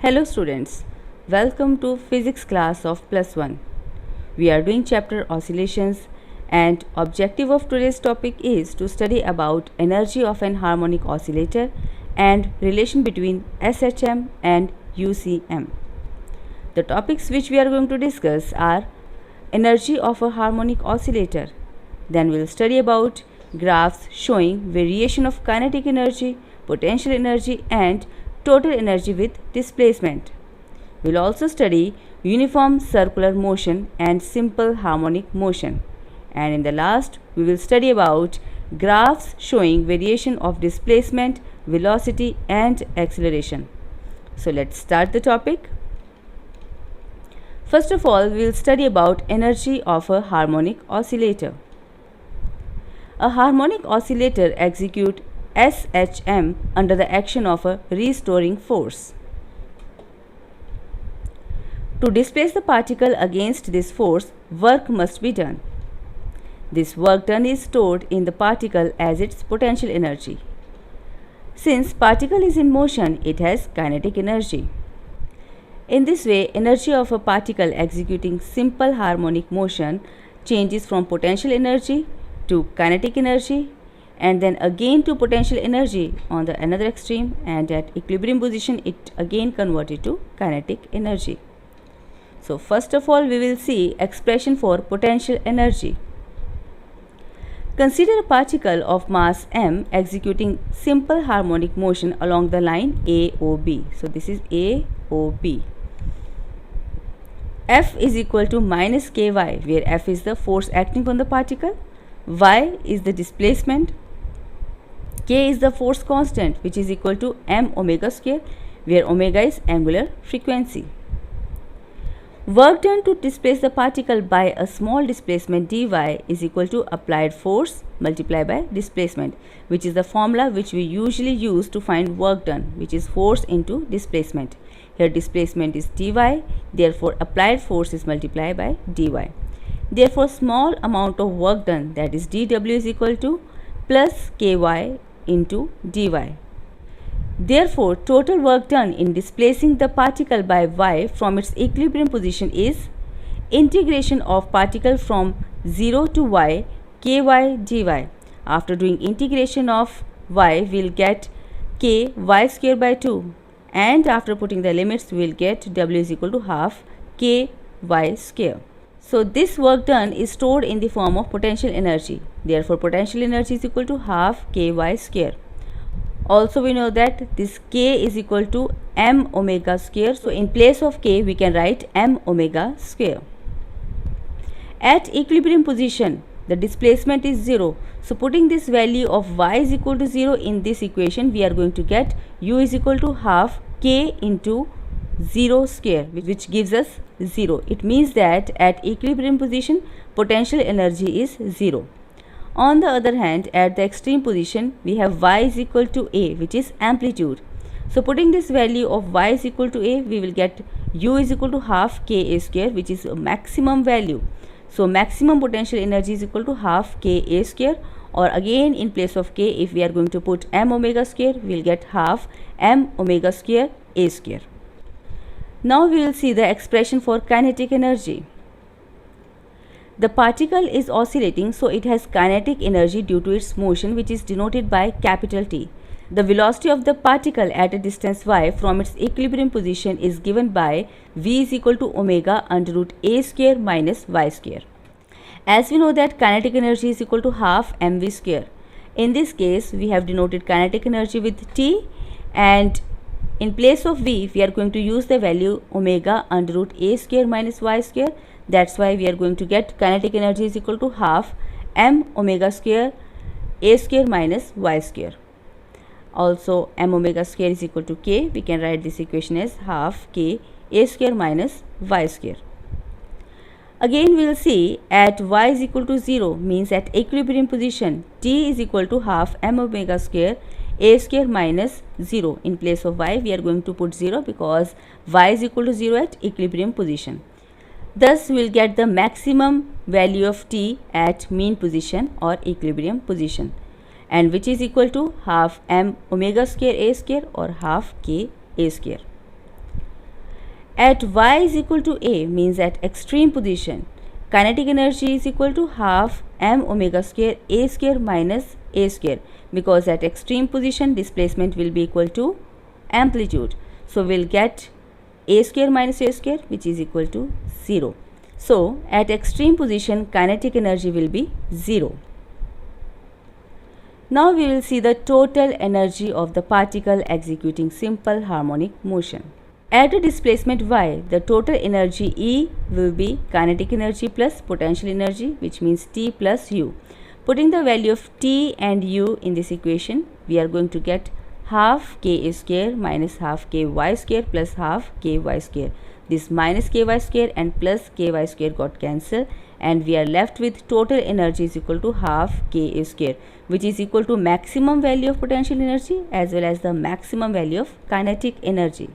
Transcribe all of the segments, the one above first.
Hello students, welcome to physics class of +1. We are doing chapter oscillations and objective of today's topic is to study about energy of an harmonic oscillator and relation between SHM and UCM. The topics which we are going to discuss are energy of a harmonic oscillator. Then we will study about graphs showing variation of kinetic energy, potential energy and total energy with displacement. We will also study uniform circular motion and simple harmonic motion. And in the last, we will study about graphs showing variation of displacement, velocity and acceleration. So let's start the topic. First of all, we will study about energy of a harmonic oscillator. A harmonic oscillator executes SHM under the action of a restoring force. To displace the particle against this force, work must be done. This work done is stored in the particle as its potential energy. Since particle is in motion, it has kinetic energy. In this way, energy of a particle executing simple harmonic motion changes from potential energy to kinetic energy and then again to potential energy on the another extreme, and at equilibrium position it again converted to kinetic energy. So first of all, we will see expression for potential energy. Consider a particle of mass m executing simple harmonic motion along the line AOB. So this is AOB. F is equal to minus ky, where F is the force acting on the particle, y is the displacement, k is the force constant, which is equal to m omega square, where omega is angular frequency. Work done to displace the particle by a small displacement dy is equal to applied force multiplied by displacement, which is the formula which we usually use to find work done, which is force into displacement. Here displacement is dy, therefore applied force is multiplied by dy. Therefore small amount of work done, that is dw, is equal to plus ky into dy. Therefore total work done in displacing the particle by y from its equilibrium position is integration of particle from 0 to y ky dy. After doing integration of y, we will get k y square by 2, and after putting the limits we will get w is equal to half k y square. So this work done is stored in the form of potential energy. Therefore potential energy is equal to half ky square. Also we know that this k is equal to m omega square. So in place of k we can write m omega square. At equilibrium position the displacement is 0. So putting this value of y is equal to 0 in this equation, we are going to get u is equal to half k into 0 square, which gives us 0. It means that at equilibrium position potential energy is 0. On the other hand, at the extreme position we have y is equal to a, which is amplitude. So putting this value of y is equal to a, we will get u is equal to half ka square, which is a maximum value. So maximum potential energy is equal to half ka square, or again in place of k if we are going to put m omega square, we will get half m omega square a square. Now we will see the expression for kinetic energy. The particle is oscillating, so it has kinetic energy due to its motion, which is denoted by capital T. The velocity of the particle at a distance y from its equilibrium position is given by v is equal to omega under root a square minus y square. As we know that kinetic energy is equal to half mv square. In this case, we have denoted kinetic energy with T, and in place of v, we are going to use the value omega under root a square minus y square. That's why we are going to get kinetic energy is equal to half m omega square a square minus y square. Also m omega square is equal to k. We can write this equation as half k a square minus y square. Again we will see at y is equal to 0 means at equilibrium position t is equal to half m omega square a square minus 0. In place of y we are going to put 0 because y is equal to 0 at equilibrium position. Thus we will get the maximum value of t at mean position or equilibrium position, and which is equal to half m omega square a square or half k a square. At y is equal to a means at extreme position, kinetic energy is equal to half m omega square a square minus a square, because at extreme position displacement will be equal to amplitude. So we'll get a square minus a square, which is equal to 0. So at extreme position kinetic energy will be 0. Now we will see the total energy of the particle executing simple harmonic motion. At a displacement y, the total energy E will be kinetic energy plus potential energy, which means T plus U. Putting the value of T and U in this equation, we are going to get half K square minus half Ky square plus half Ky square. This minus Ky square and plus Ky square got cancelled, and we are left with total energy is equal to half K square, which is equal to maximum value of potential energy as well as the maximum value of kinetic energy.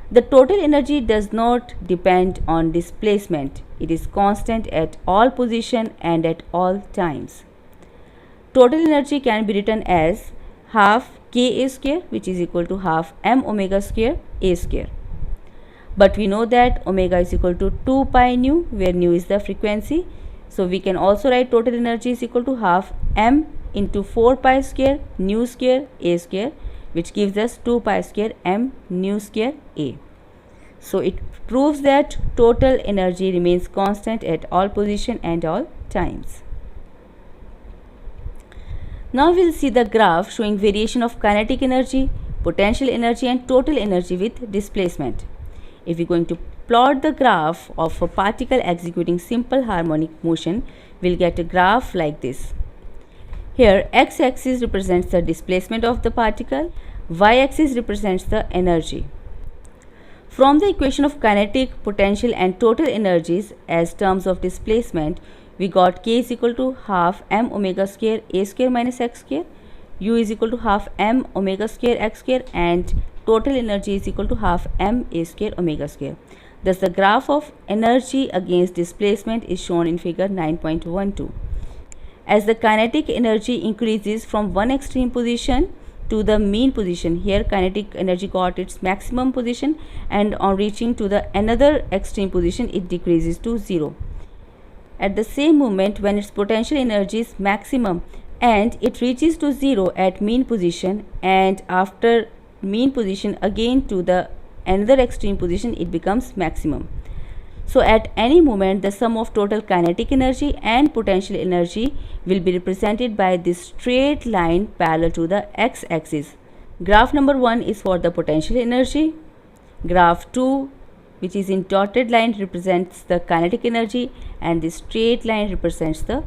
The total energy does not depend on displacement. It is constant at all position and at all times. Total energy can be written as half Ka square, which is equal to half m omega square a square. But we know that omega is equal to 2 pi nu, where nu is the frequency. So we can also write total energy is equal to half m into 4 pi square nu square a square, which gives us 2 pi square m nu square a. So it proves that total energy remains constant at all position and all times. Now we will see the graph showing variation of kinetic energy, potential energy and total energy with displacement. If we are going to plot the graph of a particle executing simple harmonic motion, we will get a graph like this. Here x-axis represents the displacement of the particle, y-axis represents the energy. From the equation of kinetic, potential and total energies as terms of displacement, we got K is equal to half m omega square a square minus x square, U is equal to half m omega square x square, and total energy is equal to half m a square omega square. Thus the graph of energy against displacement is shown in figure 9.12. As the kinetic energy increases from one extreme position to the mean position, here kinetic energy got its maximum position, and on reaching to the another extreme position it decreases to 0. At the same moment, when its potential energy is maximum and it reaches to 0 at mean position, and after mean position again to the another extreme position, it becomes maximum. So at any moment the sum of total kinetic energy and potential energy will be represented by this straight line parallel to the x-axis. Graph number 1 is for the potential energy. Graph 2, which is in dotted line, represents the kinetic energy, and the straight line represents the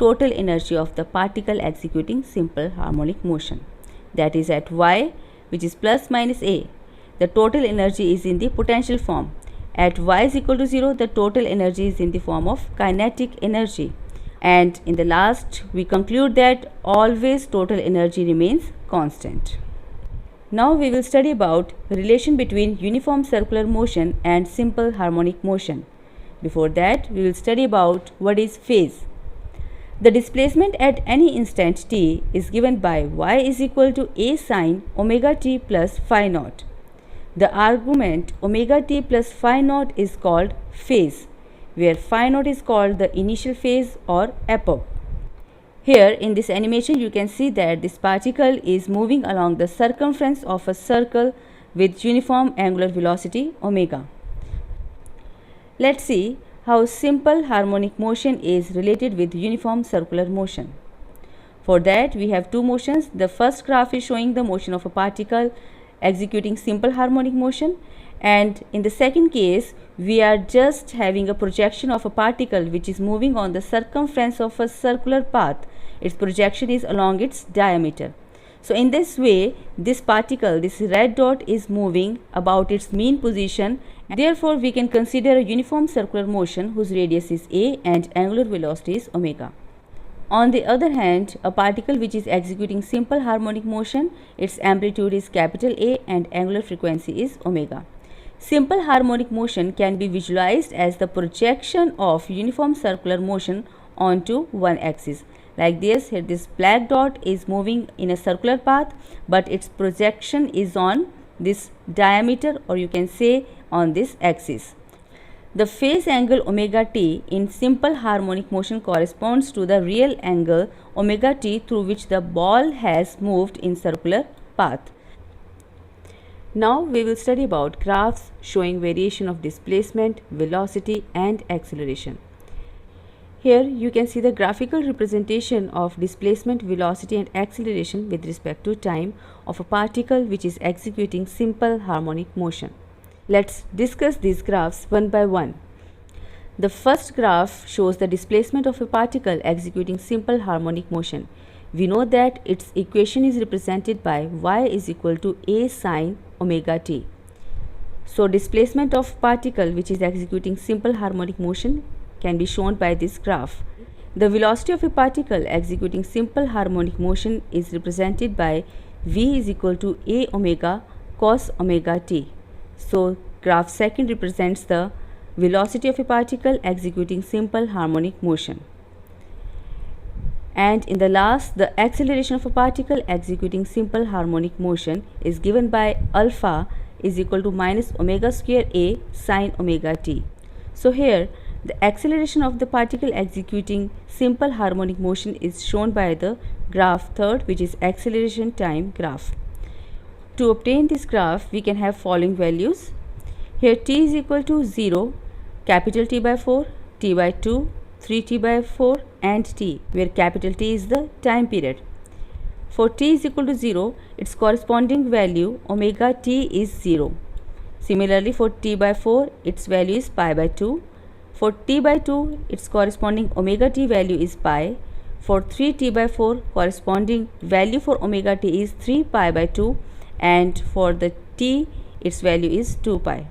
total energy of the particle executing simple harmonic motion. That is at y, which is plus minus a, the total energy is in the potential form. At y is equal to 0, the total energy is in the form of kinetic energy. And in the last, we conclude that always total energy remains constant. Now we will study about relation between uniform circular motion and simple harmonic motion. Before that, we will study about what is phase. The displacement at any instant t is given by y is equal to a sine omega t plus phi naught. The argument omega t plus phi naught is called phase, where phi naught is called the initial phase or epoch. Here in this animation you can see that this particle is moving along the circumference of a circle with uniform angular velocity omega. Let's see how simple harmonic motion is related with uniform circular motion. For that we have two motions. The first graph is showing the motion of a particle executing simple harmonic motion, and in the second case we are just having a projection of a particle which is moving on the circumference of a circular path. Its projection is along its diameter. So in this way this particle, this red dot, is moving about its mean position. Therefore we can consider a uniform circular motion whose radius is a and angular velocity is omega. On the other hand, a particle which is executing simple harmonic motion, its amplitude is capital A and angular frequency is omega. Simple harmonic motion can be visualized as the projection of uniform circular motion onto one axis. Like this, here this black dot is moving in a circular path, but its projection is on this diameter, or you can say on this axis. The phase angle omega t in simple harmonic motion corresponds to the real angle omega t through which the ball has moved in circular path. Now we will study about graphs showing variation of displacement, velocity and acceleration. Here you can see the graphical representation of displacement, velocity and acceleration with respect to time of a particle which is executing simple harmonic motion. Let's discuss these graphs one by one. The first graph shows the displacement of a particle executing simple harmonic motion. We know that its equation is represented by y is equal to a sine omega t. So displacement of particle which is executing simple harmonic motion can be shown by this graph. The velocity of a particle executing simple harmonic motion is represented by v is equal to a omega cos omega t. So graph second represents the velocity of a particle executing simple harmonic motion. And in the last, the acceleration of a particle executing simple harmonic motion is given by alpha is equal to minus omega square a sine omega t. So here the acceleration of the particle executing simple harmonic motion is shown by the graph third, which is acceleration time graph. To obtain this graph, we can have following values. Here t is equal to 0, capital T by 4, t by 2, 3t by 4 and t, where capital T is the time period. For t is equal to 0, its corresponding value omega t is 0. Similarly, for t by 4, its value is pi by 2. For t by 2, its corresponding omega t value is pi. For 3t by 4, corresponding value for omega t is 3 pi by 2, and for the t, its value is 2 pi.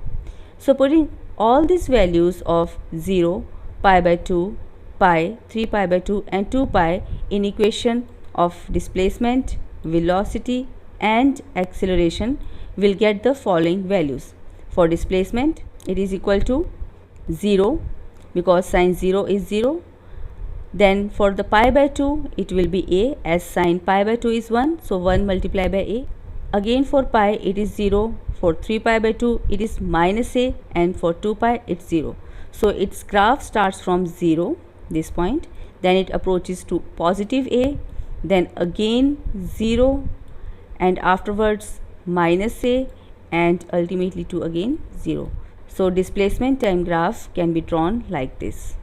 So putting all these values of 0, pi by 2, pi, 3 pi by 2 and 2 pi in equation of displacement, velocity and acceleration, will get the following values. For displacement, it is equal to 0 because sine 0 is 0. Then for the pi by 2, it will be a, as sine pi by 2 is 1, so 1 multiplied by a. Again for pi it is 0, for 3 pi by 2 it is minus a, and for 2 pi it's 0. So its graph starts from 0, this point, then it approaches to positive a, then again 0, and afterwards minus a, and ultimately to again 0. So displacement time graph can be drawn like this.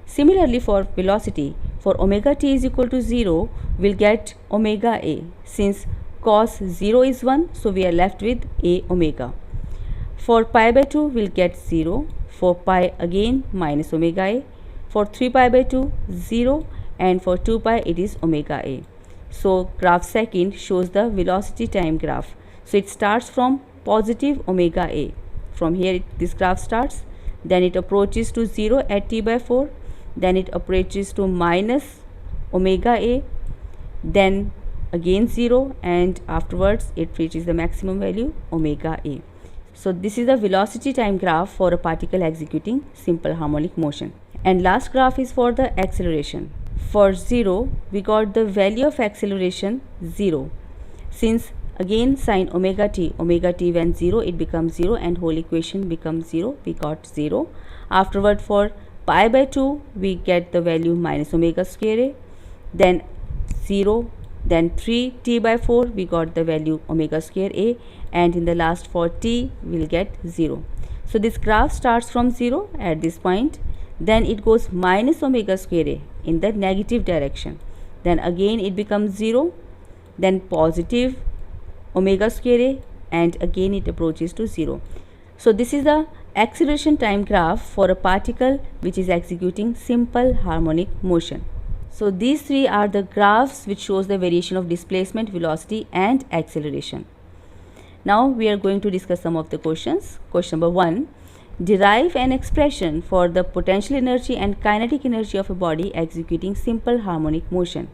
Similarly for velocity, for omega t is equal to 0, we'll get omega a. Since cos 0 is 1, so we are left with a omega. For pi by 2, we'll get 0. For pi again minus omega a. For 3 pi by 2, 0. And for 2 pi, it is omega a. So graph second shows the velocity time graph. So it starts from positive omega a. From here this graph starts, then it approaches to 0 at t by 4, then it approaches to minus omega a, then again 0, and afterwards it reaches the maximum value omega a. So this is the velocity time graph for a particle executing simple harmonic motion. And last graph is for the acceleration. For 0, we got the value of acceleration 0. Since again sine omega t when 0, it becomes 0 and whole equation becomes 0, we got 0. Afterward for pi by 2, we get the value minus omega square a, then 0, then 3t by 4, we got the value omega square a, and in the last for t, we will get 0. So this graph starts from 0 at this point, then it goes minus omega square a in the negative direction, then again it becomes 0, then positive omega square a, and again it approaches to 0. So this is the acceleration time graph for a particle which is executing simple harmonic motion. So these three are the graphs which shows the variation of displacement, velocity and acceleration. Now we are going to discuss some of the questions. Question number 1. Derive an expression for the potential energy and kinetic energy of a body executing simple harmonic motion.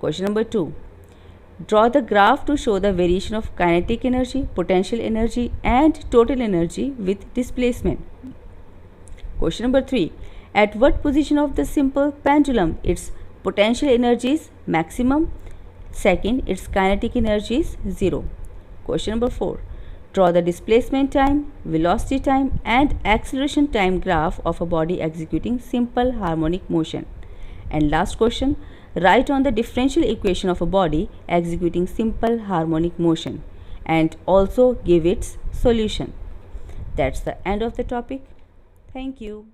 Question number 2. Draw the graph to show the variation of kinetic energy, potential energy and total energy with displacement. Question number 3. At what position of the simple pendulum its potential energy is maximum? Second, its kinetic energy is 0. Question number 4. Draw the displacement time, velocity time and acceleration time graph of a body executing simple harmonic motion. And last question, write on the differential equation of a body executing simple harmonic motion and also give its solution. That's the end of the topic. Thank you.